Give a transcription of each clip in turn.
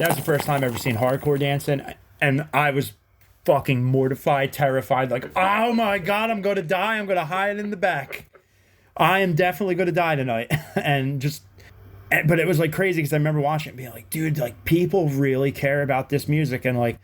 That was the first time I ever seen hardcore dancing, and I was fucking mortified, terrified, like, oh my God, I'm going to die. I'm going to hide in the back. I am definitely going to die tonight. But it was like crazy because I remember watching it and being like, dude, like people really care about this music. And like,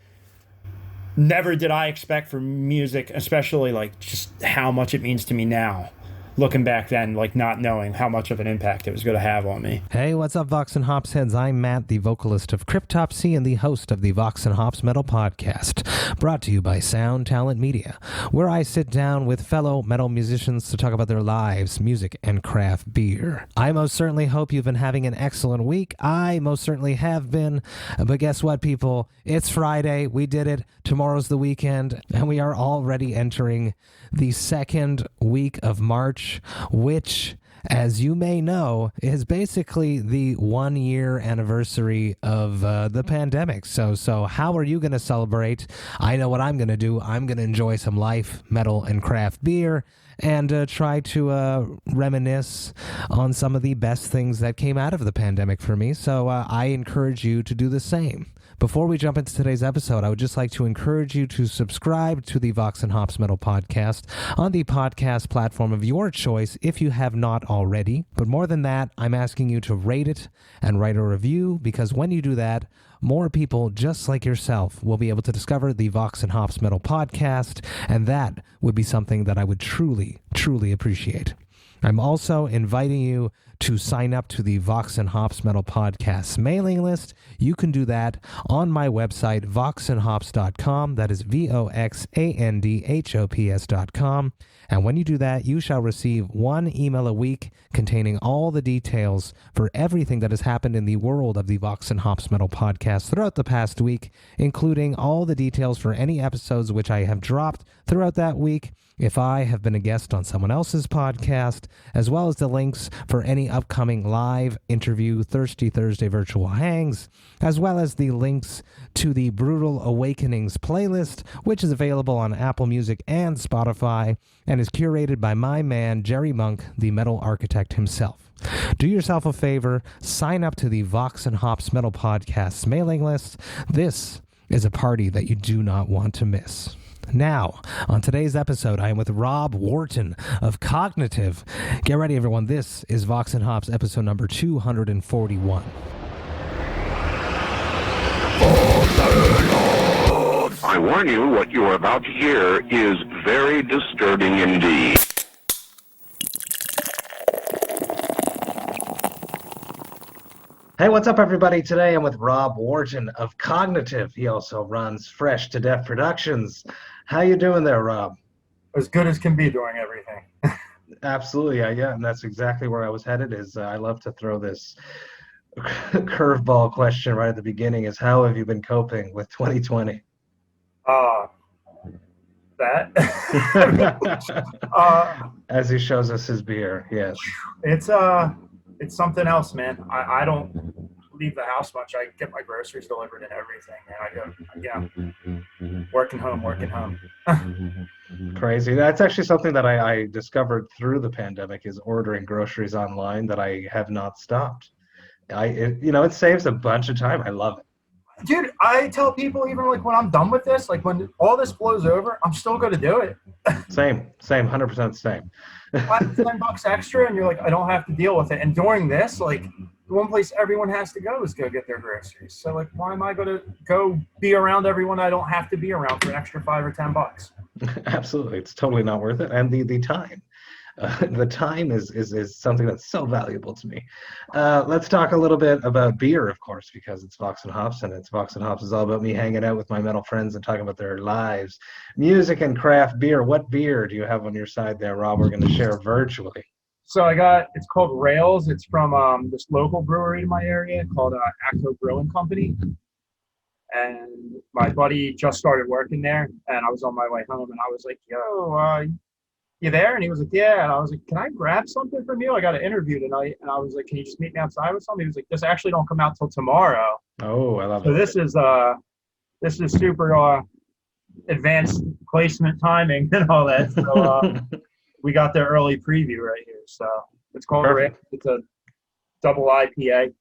never did I expect for music, especially like just how much it means to me now. Looking back then, like not knowing how much of an impact it was going to have on me. Hey, what's up, Vox and Hops heads? I'm Matt, the vocalist of Cryptopsy and the host of the Vox and Hops Metal Podcast, brought to you by Sound Talent Media, where I sit down with fellow metal musicians to talk about their lives, music, and craft beer. I most certainly hope you've been having an excellent week. I most certainly have been, but guess what, people? It's Friday. We did it. Tomorrow's the weekend, and we are already entering the second week of March, which, as you may know, is basically the 1 year anniversary of the pandemic. So how are you going to celebrate? I know what I'm going to do. I'm going to enjoy some life, metal, and craft beer, and try to reminisce on some of the best things that came out of the pandemic for me. So I encourage you to do the same. Before we jump into today's episode, I would just like to encourage you to subscribe to the Vox and Hops Metal Podcast on the podcast platform of your choice if you have not already. But more than that, I'm asking you to rate it and write a review, because when you do that, more people just like yourself will be able to discover the Vox and Hops Metal Podcast, and that would be something that I would truly, truly appreciate. I'm also inviting you to sign up to the Vox and Hops Metal Podcast mailing list. You can do that on my website, voxandhops.com. That is VOXANDHOPS.com. And when you do that, you shall receive one email a week containing all the details for everything that has happened in the world of the Vox and Hops Metal Podcast throughout the past week, including all the details for any episodes which I have dropped throughout that week, if I have been a guest on someone else's podcast, as well as the links for any upcoming live interview Thirsty Thursday virtual hangs, as well as the links to the Brutal Awakenings playlist, which is available on Apple Music and Spotify, and is curated by my man, Jerry Monk, the metal architect himself. Do yourself a favor, sign up to the Vox and Hops Metal Podcast's mailing list. This is a party that you do not want to miss. Now, on today's episode, I am with Rob Wharton of Cognitive. Get ready, everyone. This is Vox and Hops episode number 241. I warn you, what you are about to hear is very disturbing indeed. Hey, what's up, everybody? Today I'm with Rob Wharton of Cognitive. He also runs Fresh to Death Productions. How you doing there, Rob? As good as can be doing everything. Absolutely, yeah, and that's exactly where I was headed. I love to throw this curveball question right at the beginning, is how have you been coping with 2020? That. As he shows us his beer, yes. It's something else, man. I don't leave the house much. I get my groceries delivered and everything, and I go, working home. Crazy. That's actually something that I discovered through the pandemic, is ordering groceries online, that I have not stopped. It saves a bunch of time. I love it. Dude, I tell people, even like when I'm done with this, like when all this blows over, I'm still going to do it. Same, 100% same. $10 extra, and you're like, I don't have to deal with it. And during this, like, the one place everyone has to go is go get their groceries. So, like, why am I going to go be around everyone I don't have to be around for an extra $5 or $10? Absolutely, it's totally not worth it. And the time. The time is something that's so valuable to me. Let's talk a little bit about beer, of course, because it's Vox and Hops, and it's Vox and Hops is all about me hanging out with my metal friends and talking about their lives, music, and craft beer. What beer do you have on your side there, Rob? We're going to share virtually. So it's called Rails. It's from this local brewery in my area called Atco Brewing Company. And my buddy just started working there, and I was on my way home, and I was like, yo, you there? And he was like, yeah. And I was like, can I grab something from you? I got an interview tonight. And I was like, can you just meet me outside with something? He was like, this actually don't come out till tomorrow. Oh, I love it. So this is super advanced placement timing and all that. So we got their early preview right here. So it's called Rick. It's a double IPA.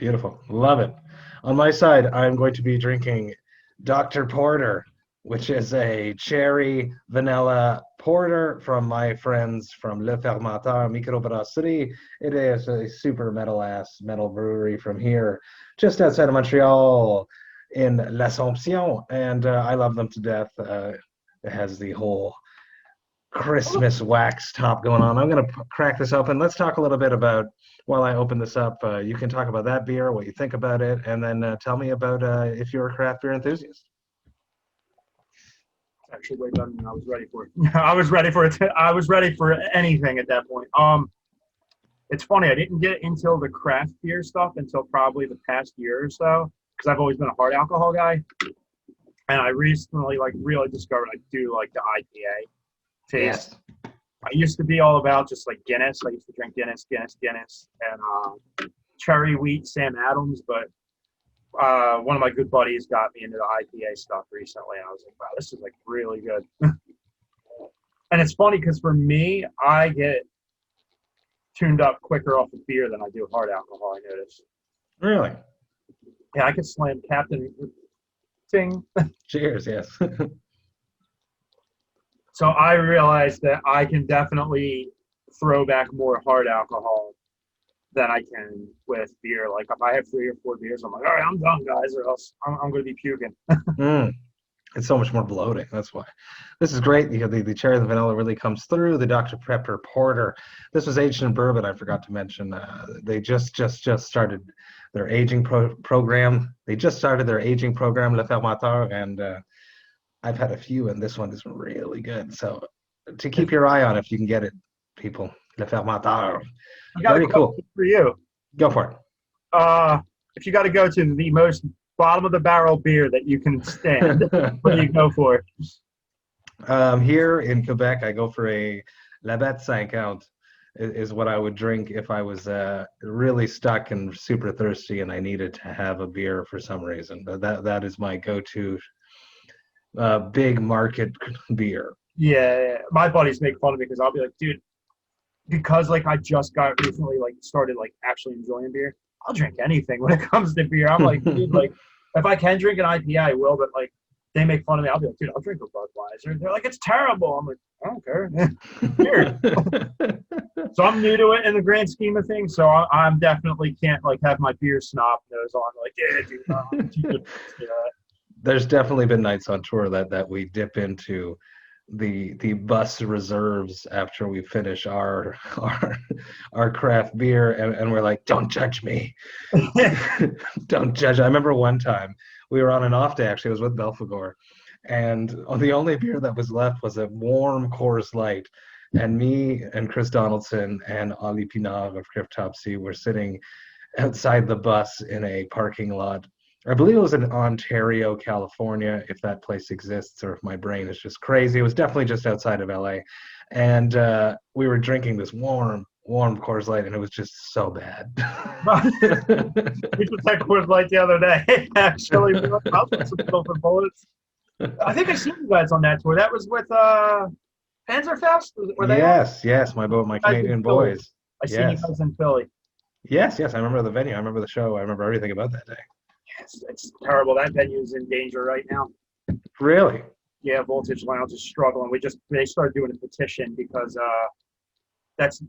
Beautiful. Love it. On my side, I'm going to be drinking Dr. Porter, which is a cherry vanilla porter from my friends from Le Fermentor Microbrasserie. It is a super metal brewery from here, just outside of Montreal in L'Assomption. And I love them to death. It has the whole Christmas wax top going on. I'm going to crack this open. Let's talk a little bit about, while I open this up, you can talk about that beer, what you think about it, and then tell me about if you're a craft beer enthusiast. Actually way better than I was ready for. I was ready for it. I was ready for anything at that point. It's funny. I didn't get into the craft beer stuff until probably the past year or so, because I've always been a hard alcohol guy. And I recently really discovered I do like the IPA taste. Yes. I used to be all about just like Guinness. I used to drink Guinness, and cherry wheat Sam Adams. But one of my good buddies got me into the IPA stuff recently, and I was like, wow, this is like really good. And it's funny because for me, I get tuned up quicker off of beer than I do hard alcohol, I notice. Really? Yeah, I could slam Captain Ting. Cheers, yes. So I realized that I can definitely throw back more hard alcohol than I can with beer. Like if I have 3 or 4 beers, I'm like, all right, I'm done, guys, or else I'm going to be puking. It's so much more bloating. That's why. This is great. The cherry and the vanilla really comes through. The Dr. Pepper Porter. This was aged in bourbon. I forgot to mention. They just started their aging program. They just started their aging program, Le Fermentor, and I've had a few, and this one is really good. So to keep your eye on if you can get it, people. Le Fermentor. Very cool. For you. Go for it. If you got to go to the most bottom of the barrel beer that you can stand, what do you go for? Here in Quebec, I go for a La Bête 50 is what I would drink if I was really stuck and super thirsty and I needed to have a beer for some reason. That is my go-to big market beer. Yeah, my buddies make fun of me because I'll be like, dude, because like I just got recently started actually enjoying beer. I'll drink anything when it comes to beer. I'm like, dude, if I can drink an IPA, I will. But they make fun of me. I'll be like, dude, I'll drink a Budweiser. They're like, it's terrible. I'm like, I don't care. Weird. So I'm new to it in the grand scheme of things. So I'm definitely can't have my beer snob nose on. Yeah, dude. There's definitely been nights on tour that we dip into the bus reserves after we finish our craft beer and we're like, don't judge me. Don't judge. I remember one time we were on an off day, actually. It was with Belfagor, and the only beer that was left was a warm Coors Light, and me and Chris Donaldson and Ali Pinard of Cryptopsy were sitting outside the bus in a parking lot. I believe it was in Ontario, California, if that place exists or if my brain is just crazy. It was definitely just outside of LA. And we were drinking this warm Coors Light, and it was just so bad. We just had Coors Light the other day, actually. We went out with some Silver Bullets. I think I seen you guys on that tour. That was with Panzerfest? Were they yes, my Canadian boys. I seen you guys in Philly. Yes, I remember the venue. I remember the show. I remember everything about that day. It's terrible. That venue is in danger right now. Really? Yeah, Voltage Lounge is struggling. They started doing a petition because that's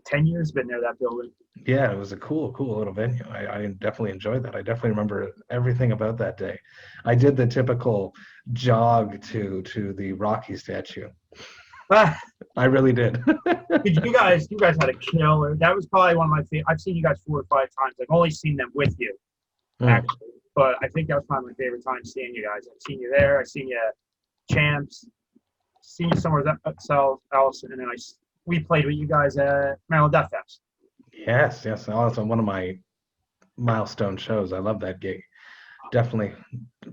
10 years been there, that building. Yeah, it was a cool little venue. I definitely enjoyed that. I definitely remember everything about that day. I did the typical jog to the Rocky statue. I really did. You guys had a killer. That was probably one of my favorite. I've seen you guys 4 or 5 times. I've only seen them with you. Actually, but I think that was probably my favorite time seeing you guys. I've seen you there. I've seen you at Champs. Seen you somewhere else, and then we played with you guys at Maryland Death Fest. Yes. Also one of my milestone shows. I love that gig. Definitely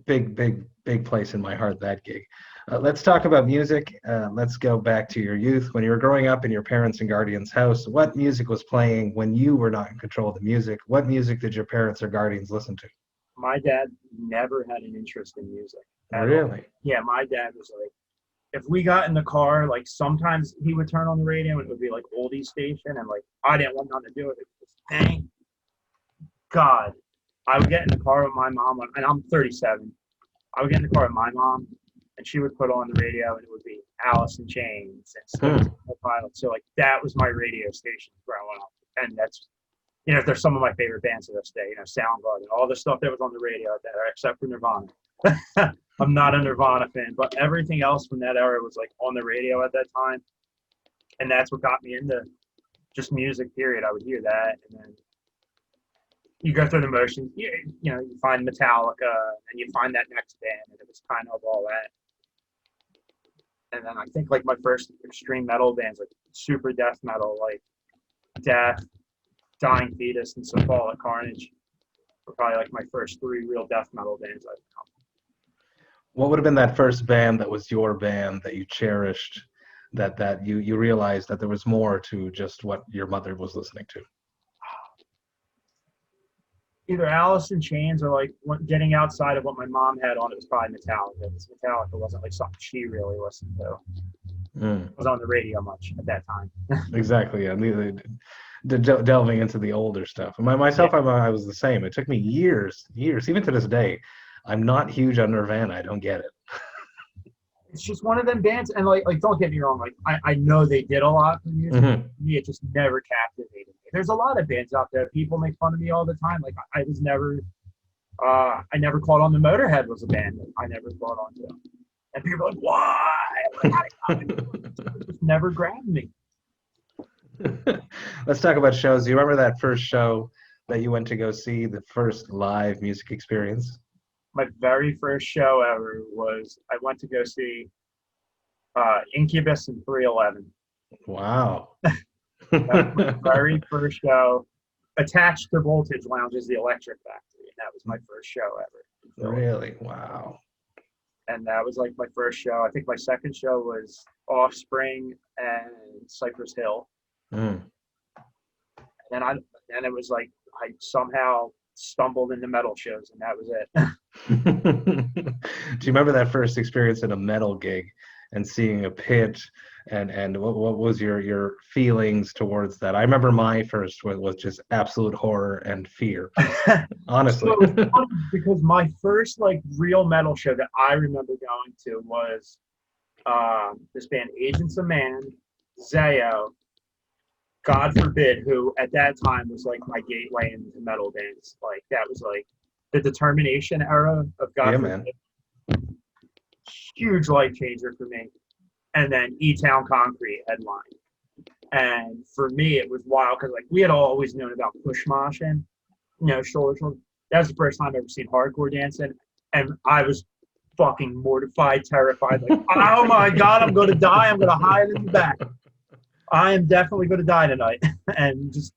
big place in my heart, that gig. Let's talk about music. Let's go back to your youth. When you were growing up in your parents' and guardians' house, what music was playing when you were not in control of the music? What music did your parents or guardians listen to? My dad never had an interest in music. Really? Yeah, my dad was like, if we got in the car, sometimes he would turn on the radio and it would be oldies station, and I didn't want nothing to do with it. Bang. God, I would get in the car with my mom, and I'm 37. I would get in the car with my mom, and she would put on the radio, and it would be Alice in Chains and Stone Temple Pilots. So like that was my radio station growing up, and that's, you know, there's some of my favorite bands to this day. You know, Soundgarden, all the stuff that was on the radio at that era, except for Nirvana. I'm not a Nirvana fan, but everything else from that era was like on the radio at that time, and that's what got me into just music. Period. I would hear that, and then you go through the motions. You know, you find Metallica, and you find that next band, and it was kind of all that. And then I think like my first extreme metal bands, like super death metal, like Death, Dying Fetus, and Symbolic Carnage, were probably like my first 3 real death metal bands I've become. What would have been that first band that was your band that you cherished, that you realized that there was more to just what your mother was listening to? Either Alice in Chains or like getting outside of what my mom had on. It was probably Metallica. Because Metallica wasn't like something she really listened to. It was on the radio much at that time. Exactly. Yeah. Delving into the older stuff. Myself, yeah. I was the same. It took me years, even to this day. I'm not huge on Nirvana. I don't get it. It's just one of them bands, and like don't get me wrong, like I know they did a lot for music. Me, it just never captivated me. There's a lot of bands out there. People make fun of me all the time. Like I was never, I never caught on. The Motorhead was a band that I never caught on to, and people are like, why? It just never grabbed me. Let's talk about shows. Do you remember that first show that you went to go see, the first live music experience? My very first show ever was I went to go see Incubus and 311. Wow. That was my very first show. Attached to Voltage Lounge is the Electric Factory, and that was my first show ever. Really? Wow. And that was like my first show. I think my second show was Offspring and Cypress Hill. And it was like I somehow stumbled into metal shows, and that was it. Do you remember that first experience at a metal gig and seeing a pit, and what was your feelings towards that? I remember my first was just absolute horror and fear. Honestly. So it's funny because my first like real metal show that I remember going to was this band Agents of Man, Zayo, God Forbid, who at that time was like my gateway into metal bands. Like that was like the Determination era of God Forbid. Man. Huge life changer for me. And then E-Town Concrete headline. And for me, it was wild because like we had always known about push moshing, you know, shoulder. That was the first time I've ever seen hardcore dancing, and I was fucking mortified, terrified. Like, oh my God, I'm going to die. I'm going to hide in the back. I am definitely going to die tonight. And just,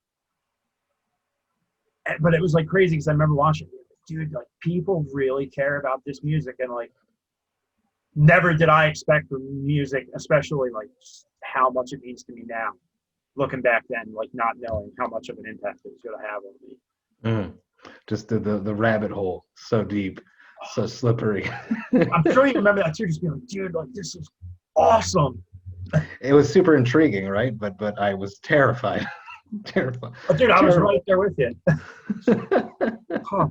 but it was like crazy because I remember watching it. Dude, like people really care about this music, and like never did I expect for music, especially like how much it means to me now. Looking back then, like not knowing how much of an impact it was going to have on me. Just the rabbit hole, so deep, so slippery. I'm sure you remember that too. Just being like, dude, like this is awesome. It was super intriguing, right? But I was terrified. Terrified. Oh, dude, I was right there with you. Huh.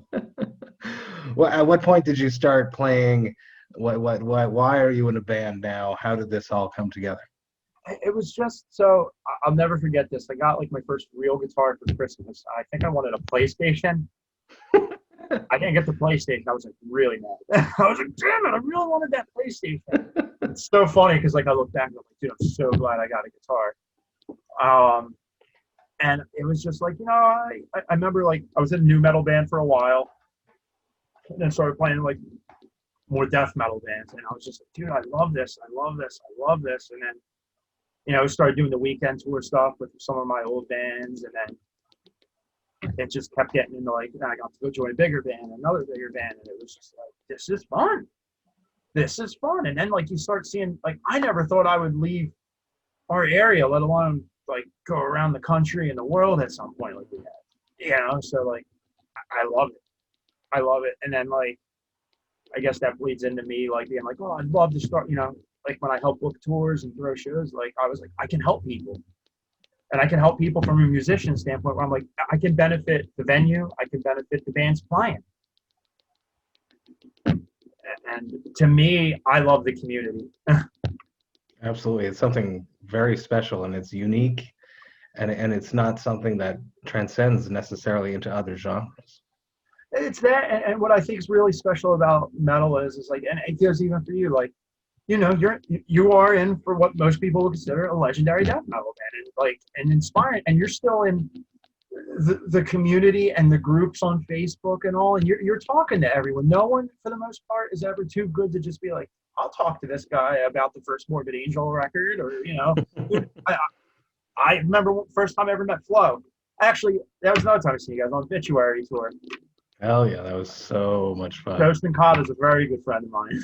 Well, at what point did you start playing? Why are you in a band now? How did this all come together? It was just so, I'll never forget this. I got like my first real guitar for Christmas. I think I wanted a PlayStation. I didn't get the PlayStation. I was like really mad. I was like, damn it, I really wanted that PlayStation. It's so funny because like I look back and I'm like, dude, I'm so glad I got a guitar. And it was just like, you know, I remember like I was in a new metal band for a while, and then started playing like more death metal bands, and I was just like, dude, I love this, I love this, I love this. And then, you know, started doing the weekend tour stuff with some of my old bands, and then it just kept getting into like, I got to go join a bigger band, another bigger band, and it was just like, this is fun. This is fun. And then like you start seeing, like I never thought I would leave our area, let alone like go around the country and the world at some point like we had. You know, so like I love it. I love it. And then like I guess that bleeds into me like being like, oh, I'd love to start, you know, like when I help book tours and throw shows, like I was like, I can help people. And I can help people from a musician standpoint where I'm like, I can benefit the venue, I can benefit the band's client. And to me, I love the community. Absolutely. It's something very special, and it's unique, and it's not something that transcends necessarily into other genres. It's that, and what I think is really special about metal is like, and it goes even for you, like, you know, you are in for what most people would consider a legendary death metal band, and like, and inspiring, and you're still in the community and the groups on Facebook and all, and you're talking to everyone. No one, for the most part, is ever too good to just be like, I'll talk to this guy about the first Morbid Angel record, or, you know. I remember the first time I ever met Flo. Actually, that was another time I seen you guys on Obituary tour. Hell yeah, that was so much fun. Ghost and Cod is a very good friend of mine.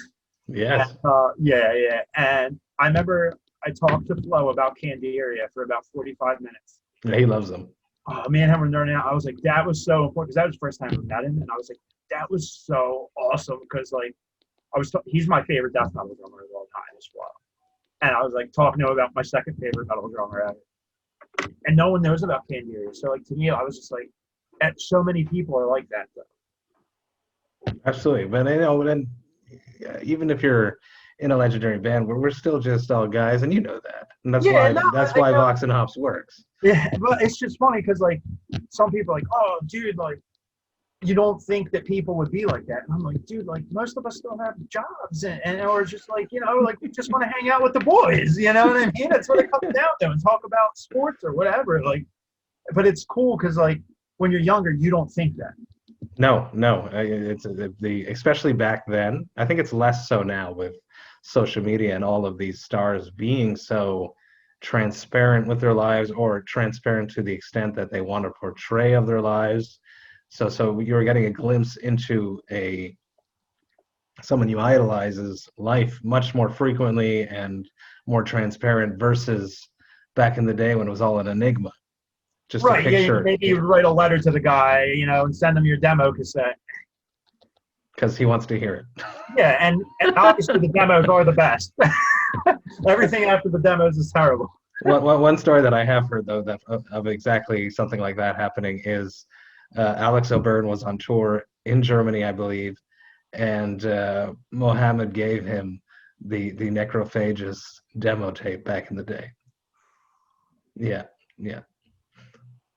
Yes. And, yeah. And I remember I talked to Flo about Candiria for about 45 minutes. Yeah, he loves them. Oh, me and him were nerding out. I was like, that was so important, because that was the first time I met him, and I was like, that was so awesome, because like he's my favorite death metal drummer of all time as well. And I was like talking to him about my second favorite metal drummer ever. And no one knows about Candiria. So like, to me, I was just like, so many people are like that though. Absolutely. But you know, then even if you're in a legendary band, we're still just all guys, and you know that. And that's why Vox and Hops works. Yeah, but it's just funny because like some people are like, oh dude, like you don't think that people would be like that. And I'm like, dude, like most of us still have jobs and or just like, you know, like we just want to hang out with the boys, you know what I mean? That's what it comes down to, and talk about sports or whatever. Like, but it's cool because like when you're younger, you don't think that. No, it's especially back then. I think it's less so now with social media and all of these stars being so transparent with their lives, or transparent to the extent that they want to portray of their lives. So you're getting a glimpse into someone you idolizes life much more frequently and more transparent versus back in the day when it was all an enigma. Just right, a picture. Yeah, maybe you write a letter to the guy, you know, and send him your demo cassette. Because he wants to hear it. Yeah, and obviously the demos are the best. Everything after the demos is terrible. One story that I have heard, though, that of exactly something like that happening is Alex O'Byrne was on tour in Germany, I believe, and Mohammed gave him the Necrophagus demo tape back in the day. Yeah.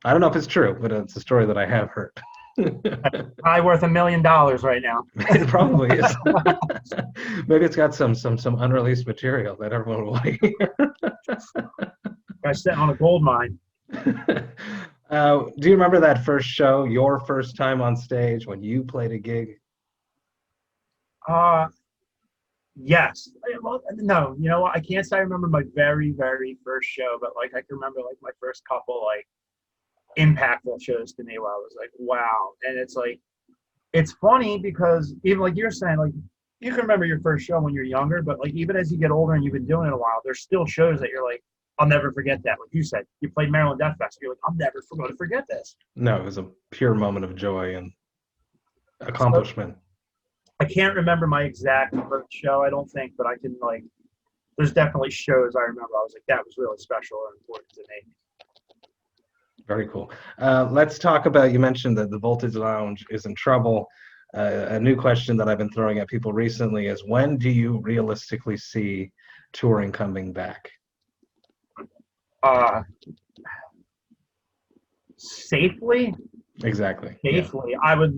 I don't know if it's true, but it's a story that I have heard. Probably worth $1 million right now. It probably is. Maybe it's got some unreleased material that everyone will hear. Guy's sitting on a gold mine. Do you remember that first show, your first time on stage when you played a gig? Yes. Well, no, you know what? I can't say I remember my very, very first show, but like I can remember like my first couple like impactful shows to me where I was like, wow. And it's like, it's funny because even like you're saying, like you can remember your first show when you're younger, but like even as you get older and you've been doing it a while, there's still shows that you're like, I'll never forget that. Like you said, you played Maryland Death Fest. You're like, I'm never going to forget this. No, it was a pure moment of joy and accomplishment. So, I can't remember my exact first show, I don't think, but I can like, there's definitely shows I remember. I was like, that was really special or important to me. Very cool. Let's talk about, you mentioned that the Voltage Lounge is in trouble. A new question that I've been throwing at people recently is, when do you realistically see touring coming back? Safely? Exactly. Safely. Yeah. I would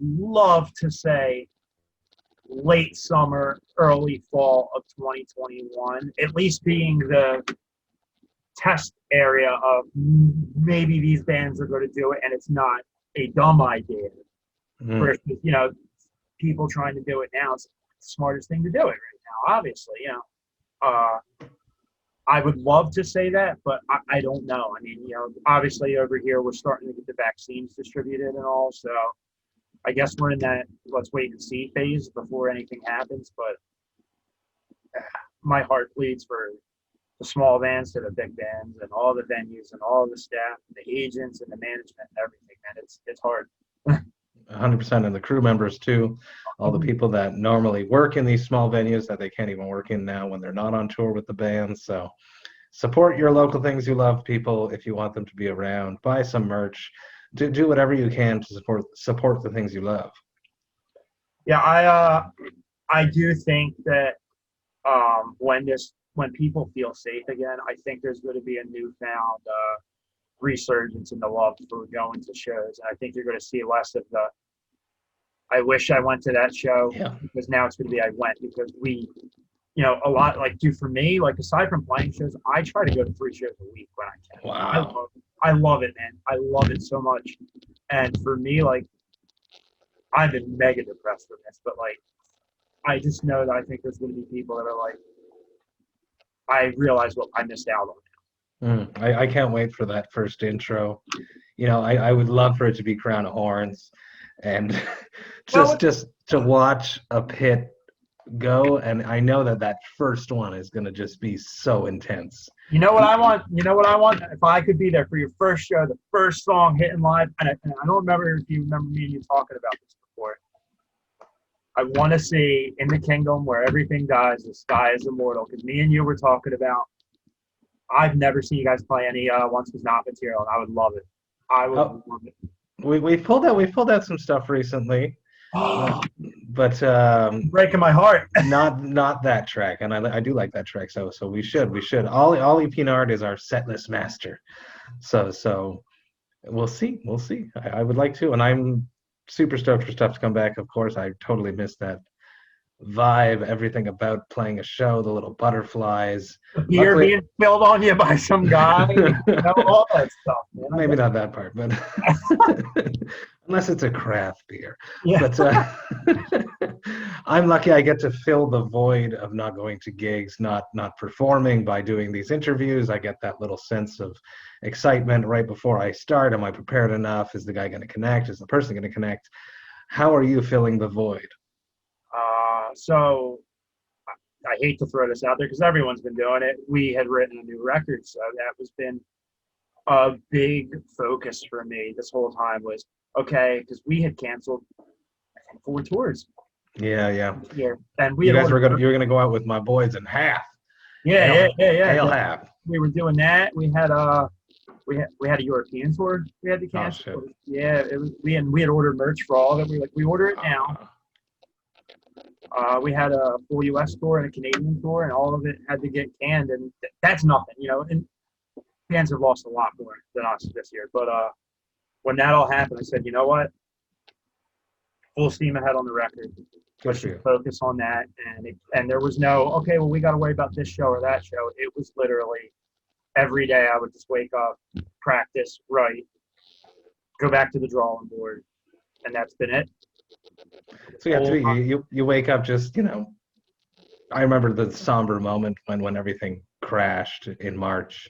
love to say late summer, early fall of 2021, at least being the test area of maybe these bands are going to do it and it's not a dumb idea. Versus, you know, people trying to do it now, it's the smartest thing to do it right now, obviously, you know. I would love to say that, but I don't know. I mean, you know, obviously over here we're starting to get the vaccines distributed and all, so I guess we're in that let's wait and see phase before anything happens, but my heart bleeds for the small bands to the big bands and all the venues and all the staff, the agents and the management and everything, man. It's hard. 100%, and the crew members too, all the people that normally work in these small venues that they can't even work in now when they're not on tour with the band. So support your local things you love, people, if you want them to be around. Buy some merch. Do whatever you can to support the things you love. Yeah, I do think that when people feel safe again, I think there's going to be a newfound resurgence in the love for going to shows, and I think you're going to see less of the I wish I went to that show, because now it's going to be I went, because a lot, like, dude, for me, like, aside from playing shows, I try to go to 3 shows a week when I can. Wow. I love it, man. I love it so much. And for me, like, I've been mega depressed from this, but, like, I just know that I think there's going to be people that are like, I realize what I missed out on. I can't wait for that first intro. I would love for it to be Crown of Horns, and just to watch a pit go, and I know that first one is going to just be so intense. You know what I want? If I could be there for your first show, the first song hitting live, and I don't remember if you remember me and you talking about this before. I want to see In the Kingdom Where Everything Dies, The Sky is Immortal, because me and you were talking about, I've never seen you guys play any Once Was Not material, and I would love it. I would love it. We've pulled out some stuff recently, but breaking my heart. not that track, and I do like that track. So we should. Ollie Pinard is our setlist master, so we'll see. I would like to, and I'm super stoked for stuff to come back. Of course, I totally missed that vibe, everything about playing a show, the little butterflies. Beer being spilled on you by some guy, all that stuff, man. Maybe not that part, but unless it's a craft beer. Yeah. But I'm lucky I get to fill the void of not going to gigs, not performing by doing these interviews. I get that little sense of excitement right before I start. Am I prepared enough? Is the guy going to connect? Is the person going to connect? How are you filling the void? So I hate to throw this out there because everyone's been doing it. We had written a new record, so that has been a big focus for me this whole time was, okay, because we had canceled, I think, 4 tours. Yeah. And you guys were gonna go out with my boys in half. Yeah. Half. We were doing that. We had a European tour we had to cancel. Oh, shit. Yeah, we had ordered merch for all of it. We were like, we order it now. We had a full U.S. tour and a Canadian tour, and all of it had to get canned, and that's nothing, And fans have lost a lot more than us this year. But when that all happened, I said, you know what? Full steam ahead on the record. Let's focus on that. And there was no, okay, well, we got to worry about this show or that show. It was literally every day I would just wake up, practice, write, go back to the drawing board, and that's been it. So you wake up just, I remember the somber moment when everything crashed in March,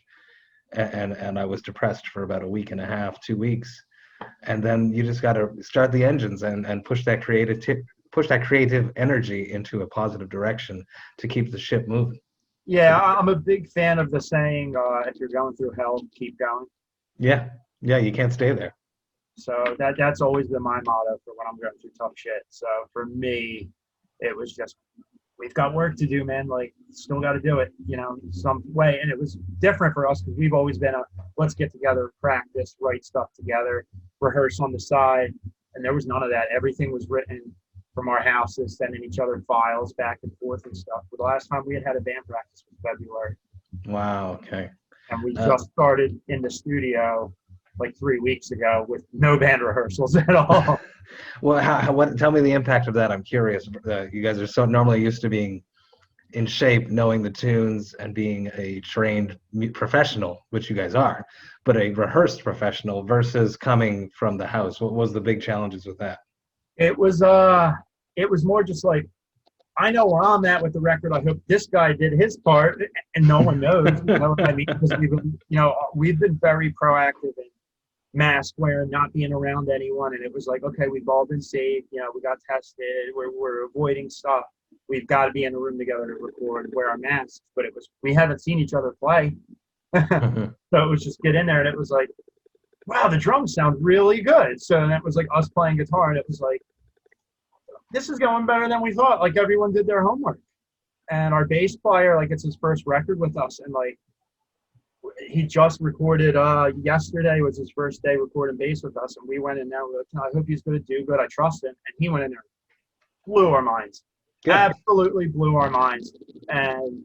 and I was depressed for about a week and a half, 2 weeks, and then you just got to start the engines and push that creative energy into a positive direction to keep the ship moving. Yeah, I'm a big fan of the saying, if you're going through hell, keep going. Yeah, you can't stay there. So that's always been my motto for when I'm going through tough shit. So for me, it was just, we've got work to do, man. Like, still got to do it, some way. And it was different for us because we've always been let's get together, practice, write stuff together, rehearse on the side. And there was none of that. Everything was written from our houses, sending each other files back and forth and stuff. But the last time we had a band practice was February. Wow, okay. And we just started in the studio like 3 weeks ago with no band rehearsals at all. Well, tell me the impact of that. I'm curious. You guys are so normally used to being in shape, knowing the tunes, and being a trained professional, which you guys are, but a rehearsed professional versus coming from the house. What was the big challenges with that? It was more just like, I know where I'm at with the record. I hope this guy did his part, and no one knows. You know what I mean? Because we've been very proactive in mask wearing, not being around anyone, and it was like, okay, we've all been safe. We got tested. We're avoiding stuff. We've got to be in a room together to record, wear our masks. But we haven't seen each other play, so it was just get in there, and it was like, wow, the drums sound really good. So that was like us playing guitar, and it was like, this is going better than we thought. Like, everyone did their homework. And our bass player, like, it's his first record with us. And like, he just recorded yesterday was his first day recording bass with us, and we went in there. We're like, I hope he's going to do good. I trust him. And he went in there, blew our minds. Good. Absolutely blew our minds. And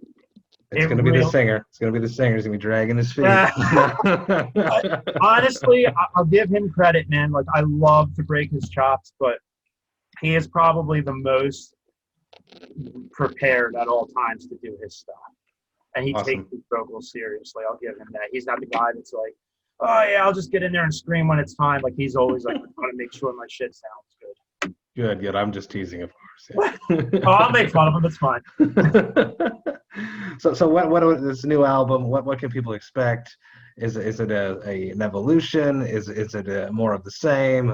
it's going to be the singer. It's going to be the singer. He's going to be dragging his feet. Honestly, I'll give him credit, man. Like, I love to break his chops, but he is probably the most prepared at all times to do his stuff. And he takes his vocals seriously. I'll give him that. He's not the guy that's like, oh, yeah, I'll just get in there and scream when it's time. Like, he's always like, I want to make sure my shit sounds good. Good. I'm just teasing, of course. Yeah. Oh, I'll make fun of him. It's fine. So what this new album? What can people expect? Is it an evolution? Is it more of the same?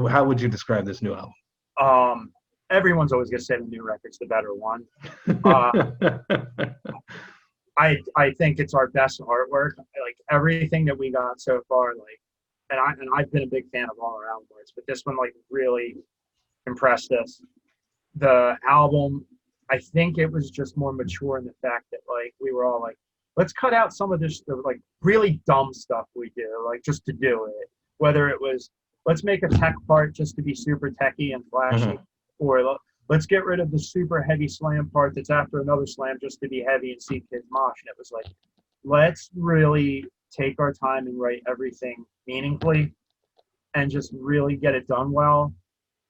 How would you describe this new album? Everyone's always gonna say the new record's the better one. I think it's our best artwork. Like, everything that we got so far, like, and I've been a big fan of all our albums, but this one like really impressed us. The album, I think it was just more mature in the fact that, like, we were all like, let's cut out some of this like really dumb stuff we do, like, just to do it. Whether it was, let's make a tech part just to be super techy and flashy, or let's get rid of the super heavy slam part that's after another slam just to be heavy and see kids mosh. And it was like, let's really take our time and write everything meaningfully and just really get it done well.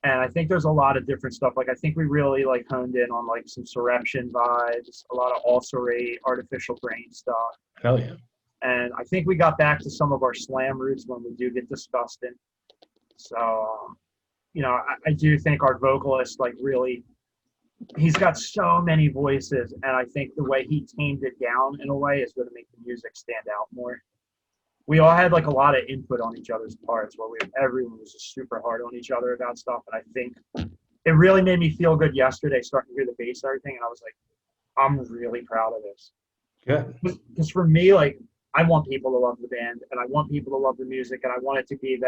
And I think there's a lot of different stuff. Like, I think we really like honed in on like some Surreption vibes, a lot of ulcerate, artificial brain stuff. Hell yeah. And I think we got back to some of our slam roots when we do get disgusting. So, you know, I do think our vocalist, like, really, he's got so many voices. And I think the way he tamed it down in a way is going to make the music stand out more. We all had like a lot of input on each other's parts where everyone was just super hard on each other about stuff. And I think it really made me feel good yesterday starting to hear the bass and everything. And I was like, I'm really proud of this. Good. Because for me, like, I want people to love the band and I want people to love the music. And I want it to be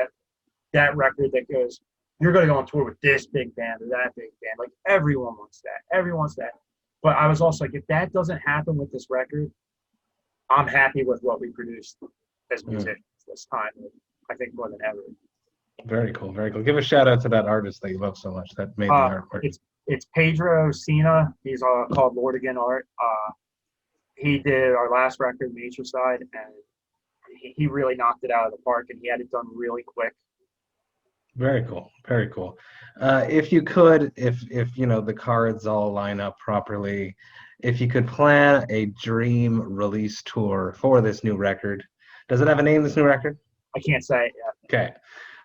that record that goes, you're going to go on tour with this big band or that big band. Like, everyone wants that. Everyone wants that. But I was also like, if that doesn't happen with this record, I'm happy with what we produced as musicians this time, I think, more than ever. Very cool, very cool. Give a shout out to that artist that you love so much that made the artwork. It's Pedro Sina. He's called Lord Again Art. He did our last record, Nature Side, and he really knocked it out of the park, and he had it done really quick. Very cool, very cool. If you could, if you know the cards all line up properly, if you could plan a dream release tour for this new record. Does it have a name, this new record? I can't say it yet.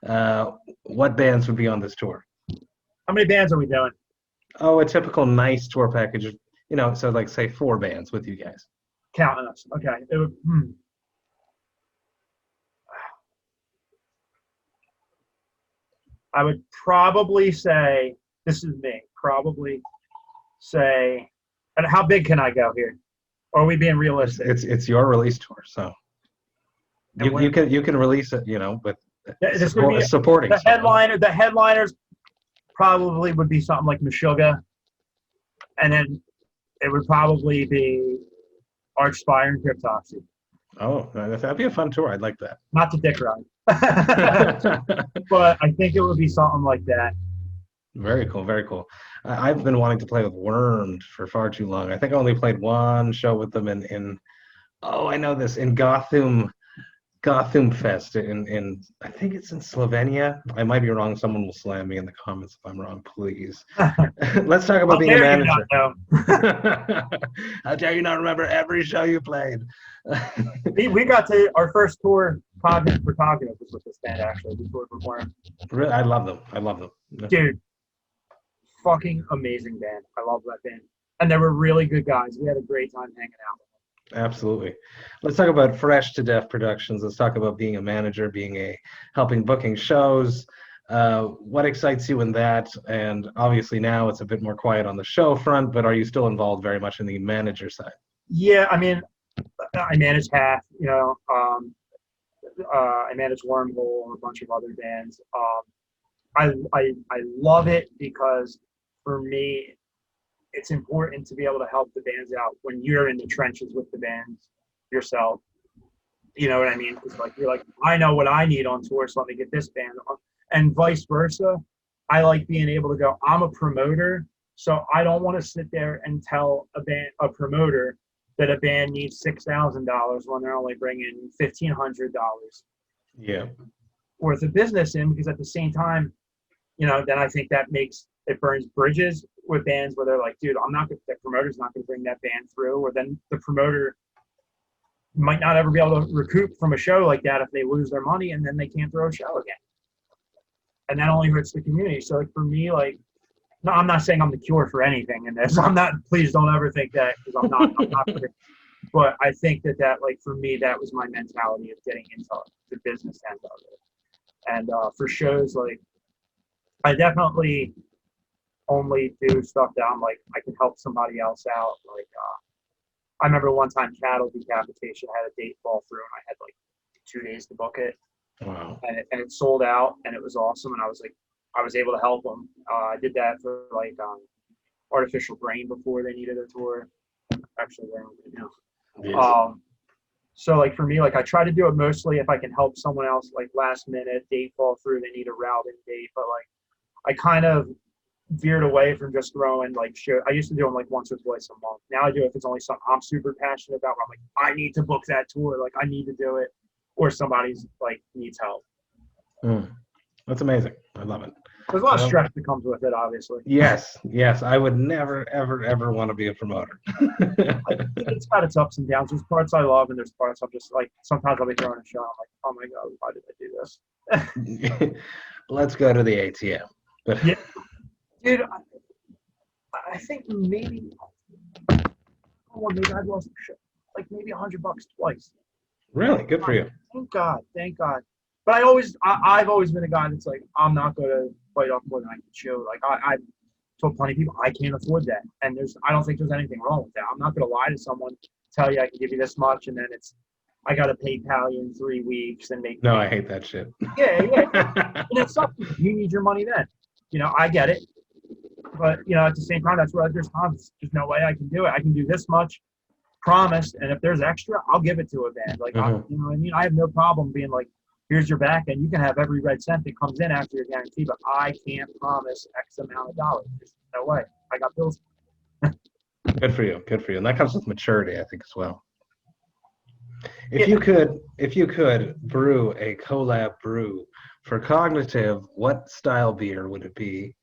Okay. What bands would be on this tour? How many bands are we doing? Oh, a typical nice tour package. You know, so like say 4 bands with you guys. Counting us. Okay. It would, I would probably say, this is me, probably say, and how big can I go here? Or are we being realistic? It's your release tour, so. You can release it, you know, with supporting the headliner. The headliners probably would be something like Meshuggah, and then it would probably be Archspire and Cryptopsy. Oh, that'd be a fun tour. I'd like that. Not to dick ride, but I think it would be something like that. Very cool, very cool. I've been wanting to play with Wormed for far too long. I think I only played one show with them in I know this, in Gotham Fest in I think it's in Slovenia. I might be wrong. Someone will slam me in the comments if I'm wrong, please. Let's talk about being a manager. How dare you not remember every show you played? we got to our first tour, Cognitive was with this band actually. We toured with Wharton. Really, I love them. Dude, fucking amazing band. I love that band. And they were really good guys. We had a great time hanging out. Absolutely. Let's talk about Fresh to Death Productions. Let's talk about being a manager, helping booking shows. What excites you in that? And obviously now it's a bit more quiet on the show front, but are you still involved very much in the manager side? Yeah, I mean, I manage half, you know. I manage Wormhole and a bunch of other bands. I love it because for me, it's important to be able to help the bands out when you're in the trenches with the bands yourself. You know what I mean? It's like you're like, I know what I need on tour, so let me get this band on, and vice versa. I like being able to go. I'm a promoter, so I don't want to sit there and tell a promoter that a band needs $6,000 when they're only bringing $1,500 Yeah. worth of business in, because at the same time, you know, then I think that it burns bridges with bands where they're like, dude, the promoter's not going to bring that band through, or then the promoter might not ever be able to recoup from a show like that if they lose their money, and then they can't throw a show again. And that only hurts the community. So like for me, like, no, I'm not saying I'm the cure for anything in this. I'm not, please don't ever think that, because I'm not, but I think that like for me, that was my mentality of getting into the business end of it. And for shows, like, I definitely only do stuff that I'm like, I can help somebody else out. Like, I remember one time cattle decapitation had a date fall through, and I had like 2 days to book it. Wow. And it sold out, and it was awesome. And I was able to help them. I did that for like Artificial Brain before they needed a tour. Actually, they're so like for me, like I try to do it mostly if I can help someone else, like last minute date fall through, they need a routing date. But like I kind of veered away from just throwing like show. I used to do them like once or twice a month. Now I do it if it's only something I'm super passionate about, where I'm like, I need to book that tour, like I need to do it, or somebody's like needs help. That's amazing. I love it. There's a lot of stress that comes with it, obviously. Yes. I would never, ever want to be a promoter. It's got its ups and downs. There's parts I love, and there's parts I'm just like, sometimes I'll be throwing a show, I'm like, oh my God, why did I do this? Let's go to the ATM. Yeah. Dude, I think maybe I've lost like maybe $100 twice. Really? Good for you. Thank God. But I've always been a guy that's like, I'm not going to bite off more than I can chew. Like I've told plenty of people I can't afford that, and I don't think there's anything wrong with that. I'm not going to lie to someone, tell you I can give you this much, and then I got to PayPal you in 3 weeks and make. No, I hate that shit. Yeah. And it's something you need your money then. You know, I get it, but you know, at the same time, that's where there's no way I can do it. I can do this much, promised, and if there's extra, I'll give it to a band. Like, you know what I mean? I have no problem being like, here's your back, and you can have every red cent that comes in after your guarantee, but I can't promise X amount of dollars. There's no way. I got bills. Good for you. And that comes with maturity, I think, as well. If you could brew a collab brew for Cognitive, what style beer would it be,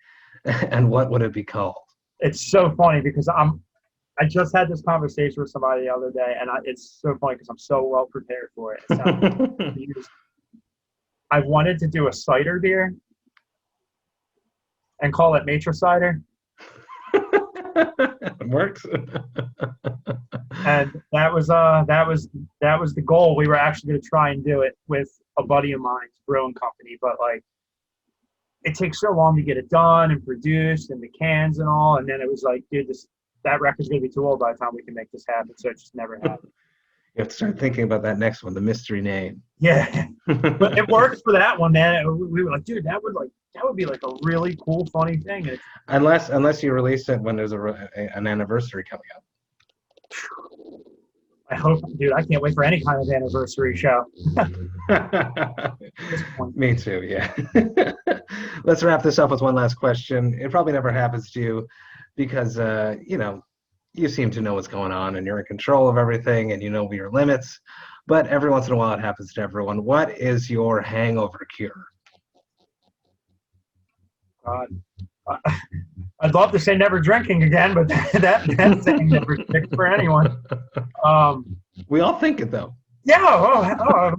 and what would it be called? It's so funny because I just had this conversation with somebody the other day, and it's so funny because I'm so well prepared for it. I wanted to do a cider beer and call it Matra Cider. It works. And that was the goal. We were actually going to try and do it with a buddy of mine's brewing company, but like it takes so long to get it done and produced and the cans and all. And then it was like, dude, that record's going to be too old by the time we can make this happen. So it just never happened. You have to start thinking about that next one, the mystery name. Yeah, but it worked for that one, man. We were like, dude, that would be like a really cool, funny thing. Unless you release it when there's an anniversary coming up. I hope, dude. I can't wait for any kind of anniversary show. Me too. Yeah. Let's wrap this up with one last question. It probably never happens to you because you seem to know what's going on and you're in control of everything and you know your limits, but every once in a while it happens to everyone. What is your hangover cure? God, I'd love to say never drinking again, but that thing never sticks for anyone. We all think it though. Yeah,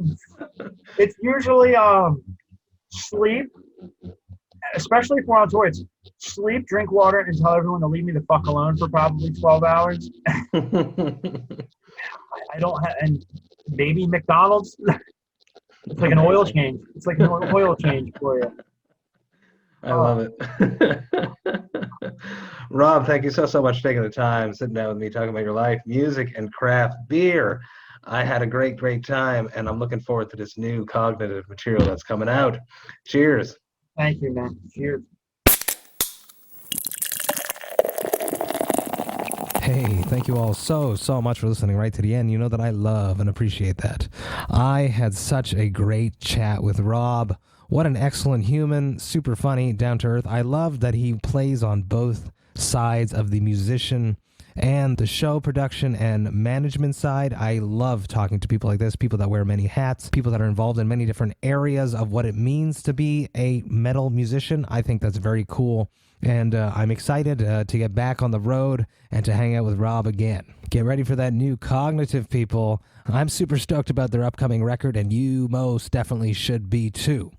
it's usually sleep, especially if we're on tour. It's sleep, drink water, and tell everyone to leave me the fuck alone for probably 12 hours. I don't have, and maybe McDonald's. It's like an oil change. It's like an oil change for you. I love it. Rob, thank you so much for taking the time, sitting down with me, talking about your life, music, and craft beer. I had a great time, and I'm looking forward to this new Cognitive material that's coming out. Cheers. Thank you, man. Cheers. Hey, thank you all so much for listening right to the end. You know that I love and appreciate that. I had such a great chat with Rob. What an excellent human, super funny, down to earth. I love that he plays on both sides of the musician and the show production and management side. I love talking to people like this, people that wear many hats, people that are involved in many different areas of what it means to be a metal musician. I think that's very cool. And I'm excited to get back on the road and to hang out with Rob again. Get ready for that new Cognitive, people. I'm super stoked about their upcoming record, and you most definitely should be too.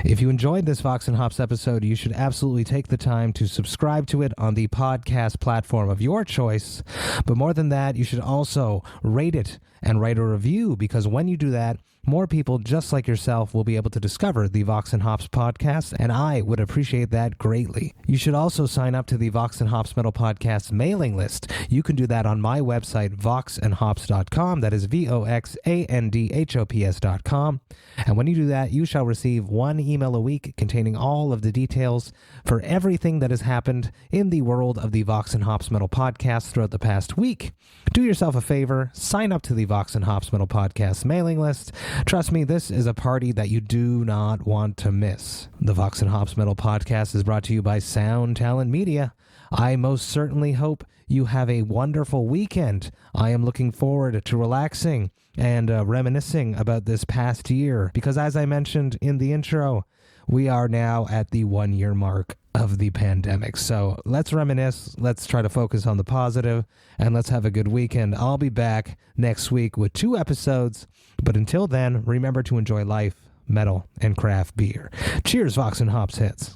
If you enjoyed this Vox and Hops episode, you should absolutely take the time to subscribe to it on the podcast platform of your choice. But more than that, you should also rate it and write a review, because when you do that, more people just like yourself will be able to discover the Vox and Hops podcast, and I would appreciate that greatly. You should also sign up to the Vox and Hops Metal Podcast mailing list. You can do that on my website, voxandhops.com. That is VOXANDHOPS.com. And when you do that, you shall receive one email a week containing all of the details for everything that has happened in the world of the Vox and Hops Metal Podcast throughout the past week. Do yourself a favor, sign up to the Vox and Hops Metal Podcast mailing list. Trust me, this is a party that you do not want to miss. The Vox and Hops Metal Podcast is brought to you by Sound Talent Media. I most certainly hope you have a wonderful weekend. I am looking forward to relaxing and reminiscing about this past year, because as I mentioned in the intro, we are now at the 1 year mark of the pandemic. So let's reminisce, let's try to focus on the positive, and let's have a good weekend. I'll be back next week with 2 episodes, but until then, remember to enjoy life, metal, and craft beer. Cheers, Vox and Hops hits.